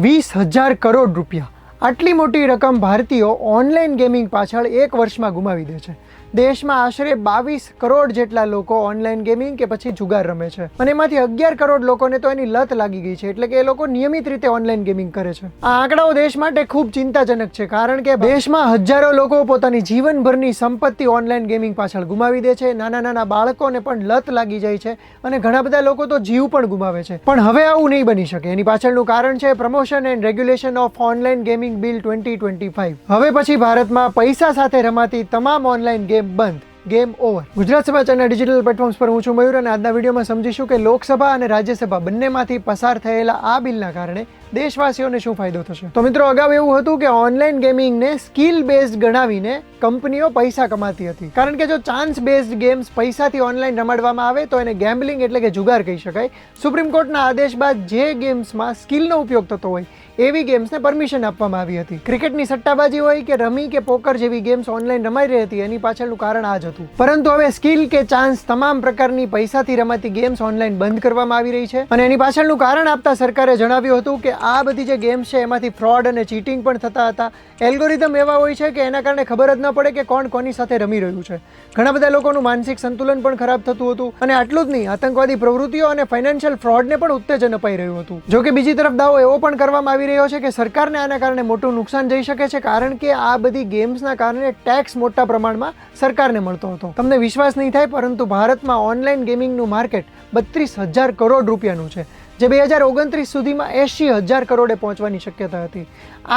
20,000 કરોડ રૂપિયા આટલી મોટી રકમ ભારતીયો ઓનલાઈન ગેમિંગ પાછળ એક વર્ષમાં ગુમાવી દે છે. દેશમાં આશરે 22 કરોડ જેટલા લોકો ઓનલાઈન ગેમિંગ કે પછી જુગાર રમે છે અને એમાંથી 11 કરોડ લોકોને તો એની લત લાગી ગઈ છે, એટલે કે એ લોકો નિયમિત રીતે ઓનલાઈન ગેમિંગ કરે છે. આ આંકડાઓ દેશ માટે ખૂબ ચિંતાજનક છે, કારણ કે દેશમાં હજારો લોકો પોતાની જીવનભરની સંપત્તિ ઓનલાઈન ગેમિંગ પાછળ ગુમાવી દે છે. નાના નાના બાળકોને પણ લત લાગી જાય છે અને ઘણા બધા લોકો તો જીવ પણ ગુમાવે છે. પણ હવે આવું નહીં બની શકે. એની પાછળનું કારણ છે promotion and regulation of online gaming bill 2025. હવે પછી ભારતમાં પૈસા સાથે રમાતી તમામ ઓનલાઈન ગેમ બંધ. Game over. ગુજરાત સમાચારના ડિજિટલ પ્લેટફોર્મ્સ પર હું છું મયુર અને આજના વિડીયોમાં સમજીશું કે લોકસભા અને રાજ્યસભા બંનેમાંથી પસાર થયેલા આ બિલના કારણે દેશવાસીઓને શું ફાયદો થશે. તો મિત્રો, અગાઉ એવું હતું કે ઓનલાઈન ગેમિંગને સ્કિલ બેઝડ ગણાવીને કંપનીઓ પૈસા કમાતી હતી, કારણ કે જો ચાન્સ બેઝડ ગેમ્સ પૈસાથી ઓનલાઈન રમાડવામાં આવે તો એને ગેમ્બલિંગ એટલે કે જુગાર કહી શકાય. સુપ્રીમ કોર્ટના આદેશ બાદ જે ગેમ્સમાં સ્કિલનો ઉપયોગ થતો હોય એવી ગેમ્સને પરમિશન આપવામાં આવી હતી. ક્રિકેટની સટ્ટાબાજી હોય કે રમી કે પોકર જેવી ગેમ્સ ઓનલાઈન રમાઈ રહી હતી, એની પાછળનું કારણ આ જ હતું. પરંતુ હવે સ્કિલ કે ચાન્સ તમામ પ્રકારની પૈસાથી રમાતી ગેમ્સ ઓનલાઈન બંધ કરવામાં આવી રહી છે અને એની પાછળનું કારણ આપતા સરકારે જણાવ્યું હતું કે આ બધી જે ગેમ્સ છે એમાંથી ફ્રોડ અને ચીટિંગ પણ થતા હતા. એલ્ગોરિધમ એવા હોય છે કે એના કારણે ખબર જ ન પડે કે કોણ કોની સાથે રમી રહ્યું છે. ઘણા બધા લોકોનું માનસિક સંતુલન પણ ખરાબ થતું હતું અને આટલું જ નહીં, આતંકવાદી પ્રવૃત્તિઓ અને ફાઇનાન્શિયલ ફ્રોડને પણ ઉત્તેજન અપાઈ રહ્યું હતું. જો કે બીજી તરફ દાવો એવો પણ કરવામાં આવી રહ્યો છે કે સરકારને આના કારણે મોટું નુકસાન જઈ શકે છે, કારણ કે આ બધી ગેમ્સના કારણે ટેક્સ મોટા પ્રમાણમાં સરકારને મળતો હતો. તમને વિશ્વાસ નહીં થાય, પરંતુ ભારતમાં ઓનલાઈન ગેમિંગનું માર્કેટ 32,000 કરોડ રૂપિયાનું છે, જે 2029 સુધીમાં 80,000 કરોડે પહોંચવાની શક્યતા હતી.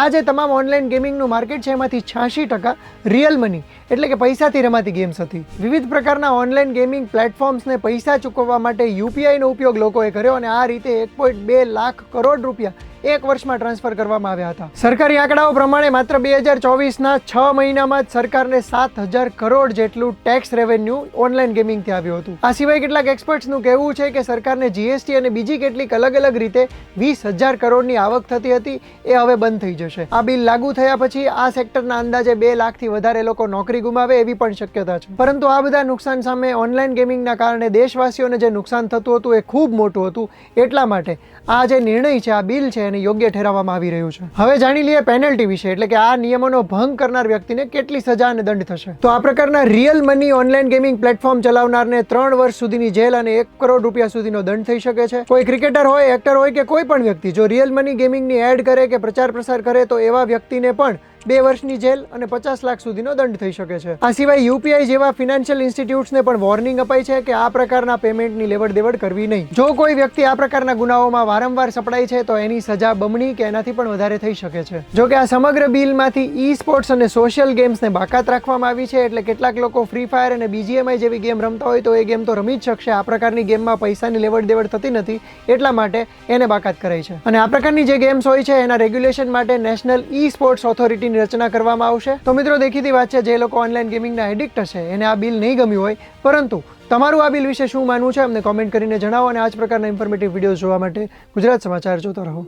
આ જે તમામ ઓનલાઈન ગેમિંગનું માર્કેટ છે એમાંથી 86% રિયલ મની એટલે કે પૈસાથી રમાતી ગેમ્સ હતી. વિવિધ પ્રકારના ઓનલાઈન ગેમિંગ પ્લેટફોર્મ્સને પૈસા ચૂકવવા માટે યુપીઆઈનો ઉપયોગ લોકોએ કર્યો અને આ રીતે 1.2 લાખ કરોડ રૂપિયા એક વર્ષમાં ટ્રાન્સફર કરવામાં આવ્યા હતા. સરકારી આંકડાઓ પ્રમાણે માત્ર 2024ના 6 મહિનામાં જ સરકારને 7,000 કરોડ જેટલું ટેક્સ રેવન્યુ ઓનલાઈન ગેમિંગથી આવ્યું હતું. આ સિવાય કેટલાક એક્સપર્ટ્સનું કહેવું છે કે સરકારને જીએસટી અને બીજી કેટલીક અલગ અલગ રીતે 20,000 કરોડની આવક થતી હતી, એ હવે બંધ થઈ જશે. આ બિલ લાગુ થયા પછી આ સેક્ટરના અંદાજે 2 લાખથી વધારે લોકો નોકરી ગુમાવે એવી પણ શક્યતા છે. પરંતુ આ બધા નુકસાન સામે ઓનલાઈન ગેમિંગના કારણે દેશવાસીઓને જે નુકસાન થતું હતું એ ખૂબ મોટું હતું. એટલા માટે આ જે નિર્ણય છે, આ બિલ છે, યોગ્ય ઠેરવવામાં આવી રહ્યું છે. હવે જાણી લઈએ પેનલ્ટી વિશે, એટલે કે આ નિયમોનો ભંગ કરનાર વ્યક્તિને કેટલી સજા અને દંડ થશે. તો આ પ્રકારના real money online gaming platform ચલાવનારને 3 વર્ષ સુધીની જેલ અને 1 કરોડ રૂપિયા સુધીનો દંડ થઈ શકે છે. કોઈ ક્રિકેટર હોય, એક્ટર હોય કે કોઈ પણ વ્યક્તિ જો રિયલ મની ગેમિંગની એડ કરે કે પ્રચાર પ્રસાર કરે તો એવા વ્યક્તિને પણ 2 વર્ષની જેલ અને 50 લાખ સુધીનો દંડ થઈ શકે છે. આ સિવાય યુપીઆઈ જેવા ફિનાન્શિયલ ઇન્સ્ટિટ્યૂટ્સને પણ વોર્નિંગ અપાઈ છે કે આ પ્રકારના પેમેન્ટની લેવડ દેવડ કરવી નહીં. જો કોઈ વ્યક્તિ આ પ્રકારના ગુનાઓમાં વારંવાર સપડાય છે તો એની સજા બમણી કે એનાથી પણ વધારે થઈ શકે છે. જો કે આ સમગ્ર બિલમાંથી ઈ સ્પોર્ટ્સ અને સોશિયલ ગેમ્સને બાકાત રાખવામાં આવી છે, એટલે કેટલાક લોકો ફ્રી ફાયર અને બીજીએમઆઈ જેવી ગેમ રમતા હોય તો એ ગેમ તો રમી જ શકશે. આ પ્રકારની ગેમમાં પૈસાની લેવડ દેવડ થતી નથી, એટલા માટે એને બાકાત કરાઈ છે. અને આ પ્રકારની જે ગેમ્સ હોય છે એના રેગ્યુલેશન માટે નેશનલ ઈ સ્પોર્ટ્સ ઓથોરિટી રચના કરવામાં આવશે. તો મિત્રો, દેખીતી વાત છે, જે લોકો ઓનલાઈન ગેમિંગના એડિક્ટ હશે એને આ બિલ નહીં ગમ્યું હોય, પરંતુ તમારું આ બિલ વિશે શું માનવું છે અમને કોમેન્ટ કરીને જણાવો અને આ જ પ્રકારના ઇન્ફોર્મેટિવ વિડીયોઝ જોવા માટે ગુજરાત સમાચાર જોતા રહો.